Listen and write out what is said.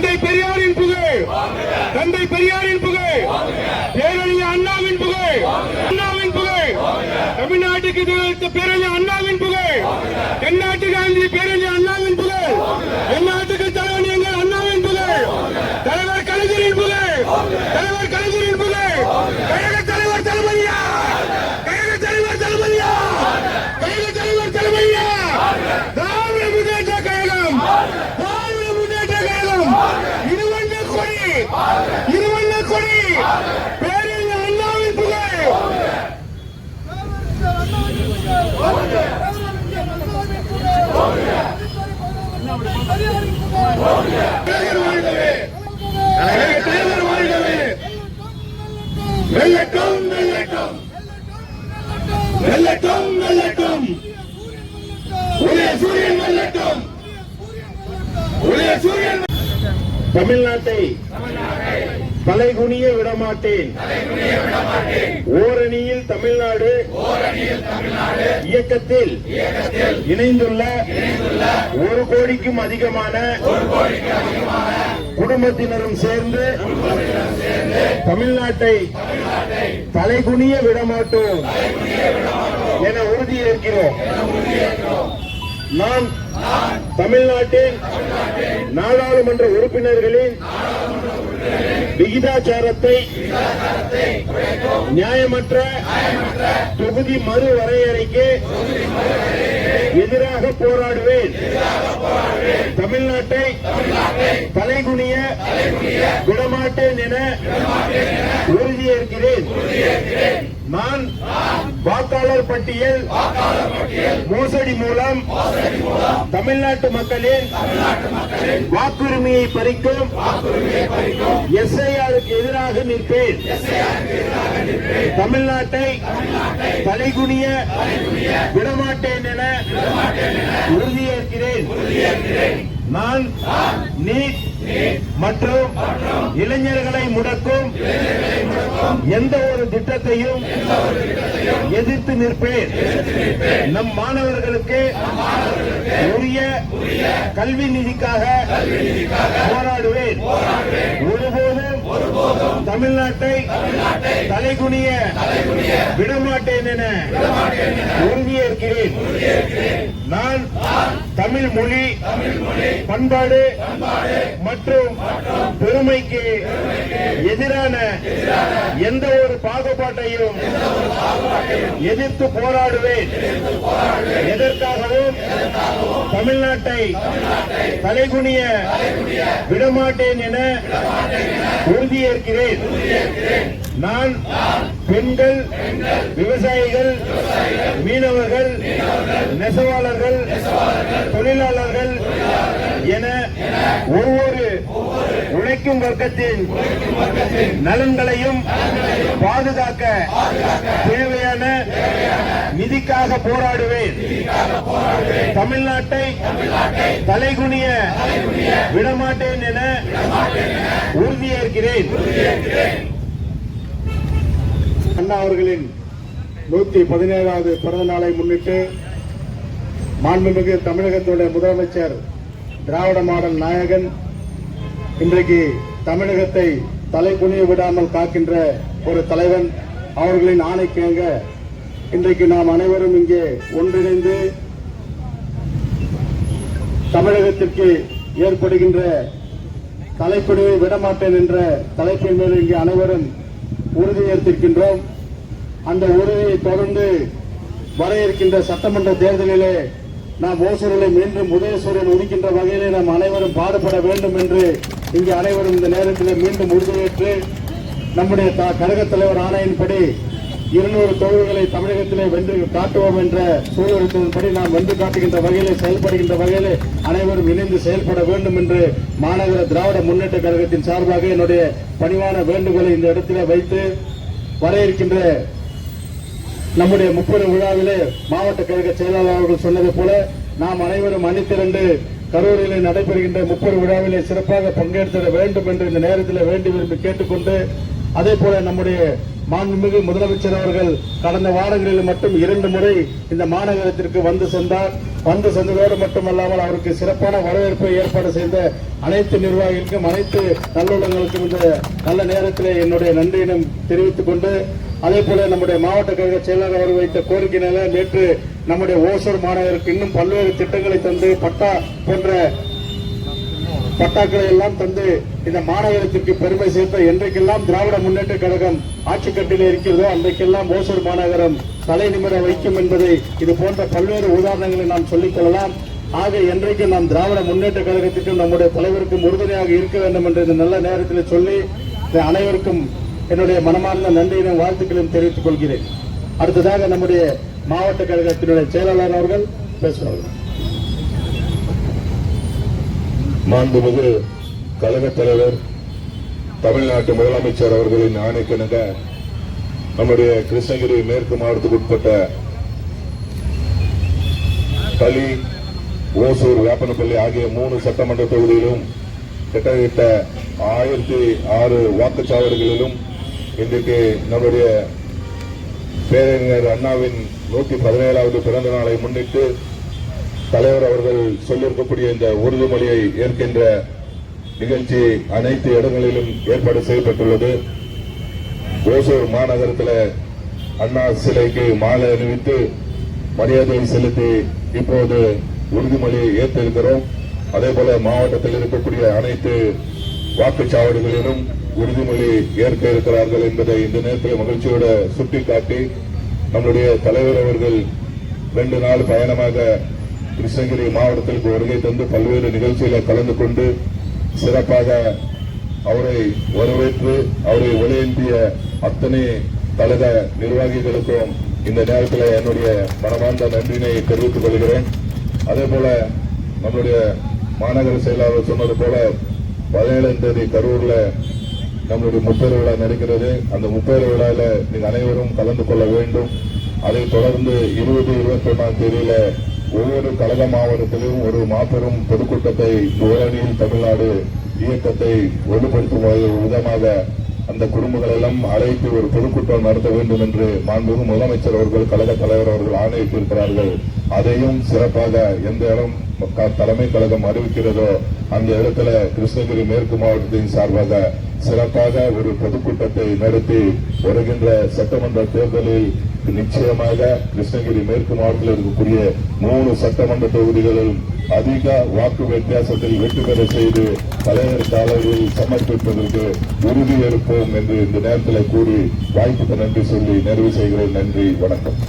தந்தை பெரியாரின் புகழ், தந்தை பெரியாரின் புகழ், பேரறிஞர் அண்ணாவின் புகழ், அண்ணாவின் புகழ், தமிழ்நாட்டுக்கு பேரறிஞர் அண்ணாவின் புகழ், தென்னாட்டுக்கு காந்தி பேரறிஞர் அண்ணாவின் புகழ், தென்னாட்டுக்கு தலைவன் எங்கள் அண்ணாவின் புகழ், தலைவர் கலைஞரின் புகழ், தலைவர் கலைஞரின் புகழ், கழக தலைவர் தளபதியா, கழக தலைவர் தளபதியா, கழக தலைவர் தளபதியா, திராவிட முன்னேற்ற கழகம், திராவிட முன்னேற்ற கழகம், இருவண்ண கொடி, இருவண்ண கொடி, பேரறிஞர் அண்ணாவின் புகழ். வெள்ளட்டும் வெள்ளட்டும் வெள்ளட்டும் வெள்ளட்டும் உதய சூரியன் வெள்ளட்டும் உதய சூரியன். தமிழ்நாட்டை தலைகுனிய விடமாட்டேன். ஓரணியில் தமிழ்நாடு இயக்கத்தில் இணைந்துள்ள 1 கோடிக்கும் அதிகமான குடும்பத்தினரும் சேர்ந்து தமிழ்நாட்டை தலைகுனிய விடமாட்டோம் என உறுதியேற்கிறோம். நான் தமிழ்நாட்டின் நாடாளுமன்ற உறுப்பினர்களின் விகிதாச்சாரத்தை நியாயமற்ற தொகுதி மறுவரையறைக்கு எதிராக போராடுவேன். தமிழ்நாட்டை தலைகுனிய விடமாட்டேன் என உறுதியேற்கிறேன். நான் வாக்காளர் பட்டியல் மோசடி மூலம் தமிழ்நாட்டு மக்களின் வாக்குரிமையை பறிக்கும் எஸ்ஐஆருக்கு எதிராக நிற்பேன். தமிழ்நாட்டை தலைகுனிய விடமாட்டேன் என உறுதியேற்கிறேன். நான் நீட் மற்றும் இளைஞர்களை முடக்கும் எந்த ஒரு திட்டத்தையும் எதிர்த்து நிற்பேன். நம் மாணவர்களுக்கு உரிய கல்வி நிதிக்காக போராடுவேன். ஒருபோதும் தமிழ்நாட்டை தலைகுனிய விடமாட்டேன் என உறுதியேற்கிறேன். நான் தமிழ் மொழி, பண்பாடு மற்றும் பெருமைக்கு எதிரான எந்த ஒரு பாகுபாட்டையும் எதிர்த்து போராடுவேன். எதற்காகவும் தமிழ்நாட்டை தலைகுனிய விடமாட்டேன் என உறுதியேற்கிறேன். நான் பெண்கள், விவசாயிகள், மீனவர்கள், நெசவாளர்கள், தொழிலாளர்கள் என ஒவ்வொரு உழைக்கும் வர்க்கத்தின் நலன்களையும் பாதுகாக்க தேவையான நிதிக்காக போராடுவேன். தமிழ்நாட்டை தலைகுனிய விடமாட்டேன் என உறுதியேற்கிறேன். அண்ணா அவர்களின் 117வது பிறந்த நாளை முன்னிட்டு மாண்புமிகு தமிழகத்துடைய முதலமைச்சர், திராவிட மாடல் நாயகன், இன்றைக்கு தமிழகத்தை தலைகுனிய விடாமல் காக்கின்ற ஒரு தலைவன் அவர்களின் ஆணைக்கிணங்க இன்றைக்கு நாம் அனைவரும் இங்கே ஒன்றிணைந்து தமிழகத்திற்கு ஏற்படுகின்ற தலைக்குனியை விடமாட்டேன் என்ற தலைப்பின் மேல் இங்கே அனைவரும் உறுதியேற்றிருக்கின்றோம். அந்த உறுதியை தொடர்ந்து வர இருக்கின்ற சட்டமன்ற தேர்தலிலே நாம் ஓசூரிலே மீண்டும் உதயசூரியன் உதிக்கின்ற வகையிலே நாம் அனைவரும் பாடுபட வேண்டும் என்று இங்கே அனைவரும் இந்த நேரத்தில் மீண்டும் உறுதியேற்று நம்முடைய கழகத் தலைவர் ஆணையின்படி 200 தொகுதிகளை தமிழகத்திலே வென்று காட்டுவோம் என்ற சூழலின்படி நாம் வென்று காட்டுகின்ற வகையிலே செயல்படுகின்ற வகையிலே அனைவரும் இணைந்து செயல்பட வேண்டும் என்று மாநகர திராவிட முன்னேற்ற கழகத்தின் சார்பாக என்னுடைய பணிவான வேண்டுகோளை இந்த இடத்திலே வைத்து வர இருக்கின்ற நம்முடைய முப்பெரும் விழாவிலே மாவட்ட கழக செயலாளர் அவர்கள் சொன்னது போல நாம் அனைவரும் அணிதிரண்டு கரூரிலே நடைபெறுகின்ற முப்பெரும் விழாவிலே சிறப்பாக பங்கேற்க வேண்டும் என்று இந்த நேரத்தில் வேண்டி விரும்பி கேட்டுக்கொண்டு, அதே போல நம்முடைய மாண்புமிகு முதலமைச்சர் அவர்கள் கடந்த வாரங்களில் மட்டும் 2 முறை இந்த மாநகரத்திற்கு வந்து சென்றார். வந்து சென்றதோடு மட்டுமல்லாமல் அவருக்கு சிறப்பான வரவேற்பை ஏற்பாடு செய்த அனைத்து நிர்வாகிகளுக்கும் அனைத்து நல்லுள்ளங்களுக்கும் இந்த நல்ல நேரத்தில் என்னுடைய நன்றியினம் தெரிவித்துக் கொண்டு, அதே போல நம்முடைய மாவட்ட கழக செயலாளர் அவர் வைத்த கோரிக்கையினால நேற்று நம்முடைய ஓசூர் மாநகருக்கு இன்னும் பல்வேறு திட்டங்களை தந்து பட்டா போன்ற பட்டாக்களை எல்லாம் தந்து இந்த மாநகரத்திற்கு பெருமை சேர்த்த என்றைக்கெல்லாம் திராவிட முன்னேற்ற கழகம் ஆட்சி கட்டிலே இருக்கிறதோ அன்றைக்கெல்லாம் ஓசூர் மாநகரம் தலை நிமிர வைக்கும் என்பதை இது போன்ற பல்வேறு உதாரணங்களை நாம் சொல்லிக் கொள்ளலாம். ஆக என்றைக்கு நாம் திராவிட முன்னேற்ற கழகத்திற்கும் நம்முடைய தலைவருக்கும் உறுதுணையாக இருக்க வேண்டும் என்று இந்த நல்ல நேரத்தில் சொல்லி அனைவருக்கும் என்னுடைய மனமார்ந்த நன்றியினை வாழ்த்துக்களையும் தெரிவித்துக் கொள்கிறேன். அடுத்ததாக நம்முடைய மாவட்ட கழகத்தினுடைய செயலாளர் அவர்கள் பேசுவார்கள். மாண்புமிகு கழக தலைவர் தமிழ்நாட்டு முதலமைச்சர் அவர்களின் ஆணைக்கிணங்க நம்முடைய கிருஷ்ணகிரி மேற்கு மாவட்டத்துக்கு உட்பட்ட களி, ஓசூர், வேப்பனப்பள்ளி ஆகிய 3 சட்டமன்ற தொகுதியிலும் கிட்டத்தட்ட 1006 வாக்குச்சாவடிகளிலும் இன்றைக்கு நம்முடைய பேரறிஞர் அண்ணாவின் 117வது பிறந்த நாளை முன்னிட்டு தலைவர் அவர்கள் சொல்லியிருக்கக்கூடிய இந்த உறுதிமொழியை ஏற்கின்ற நிகழ்ச்சி அனைத்து இடங்களிலும் ஏற்பாடு செய்யப்பட்டுள்ளது. ஓசூர் மாநகரத்தில் அண்ணா சிலைக்கு மாலை அணிவித்து மரியாதை செலுத்தி இப்போது உறுதிமொழியை ஏற்றிருக்கிறோம். அதே போல மாவட்டத்தில் இருக்கக்கூடிய அனைத்து வாக்குச்சாவடிகளிலும் உறுதிமொழி ஏற்க இருக்கிறார்கள் என்பதை இந்த நேரத்தில் மகிழ்ச்சியோடு சுட்டிக்காட்டி, நம்முடைய தலைவர் அவர்கள் 2 நாள் பயணமாக கிருஷ்ணகிரி மாவட்டத்திற்கு வருகை தந்து பல்வேறு நிகழ்ச்சிகளை கலந்து கொண்டு சிறப்பாக அவரை வரவேற்று அவரை ஒளியேந்திய அத்தனை கழக நிர்வாகிகளுக்கும் இந்த நேரத்தில் என்னுடைய மனமார்ந்த நன்றியினை தெரிவித்துக் கொள்கிறேன். அதே போல நம்முடைய மாநகர செயலாளர் சொன்னது போல 17ஆம் தேதி கரூர்ல நம்மளுடைய முப்பேறு விழா நடக்கிறது. அந்த முப்பேறு விழாவில் நீங்க அனைவரும் கலந்து கொள்ள வேண்டும். அதைத் தொடர்ந்து 20, 21ஆம் தேதியில ஒவ்வொரு கழக மாவட்டத்திலும் ஒரு மாபெரும் பொதுக்கூட்டத்தை ஓரணியில் தமிழ்நாடு இயக்கத்தை வலுப்படுத்தும் விதமாக அந்த குடும்பங்கள் எல்லாம் அழைத்து ஒரு பொதுக்கூட்டம் நடத்த வேண்டும் என்று மாண்புமிகு முதலமைச்சர் அவர்கள் கழக தலைவர் அவர்கள் ஆணையிட்டிருக்கிறார்கள். அதையும் சிறப்பாக எந்த இடம் தலைமை கழகம் அறிவிக்கிறதோ அந்த இடத்துல கிருஷ்ணகிரி மேற்கு மாவட்டத்தின் சார்பாக சிறப்பாக ஒரு பொதுக்கூட்டத்தை நடத்தி வருகின்ற சட்டமன்ற தேர்தலில் நிச்சயமாக கிருஷ்ணகிரி மேற்கு மாவட்டத்தில் இருக்கக்கூடிய 3 சட்டமன்ற தொகுதிகளில் அதிக வாக்கு வித்தியாசத்தில் வெற்றி பெற செய்து தலைவர் தலைவரில் சமர்ப்பிப்பதற்கு உறுதியேற்போம் என்று இந்த நேரத்தில் கூறி வாய்ப்புக்கு நன்றி சொல்லி நிறைவு செய்கிறேன். நன்றி, வணக்கம்.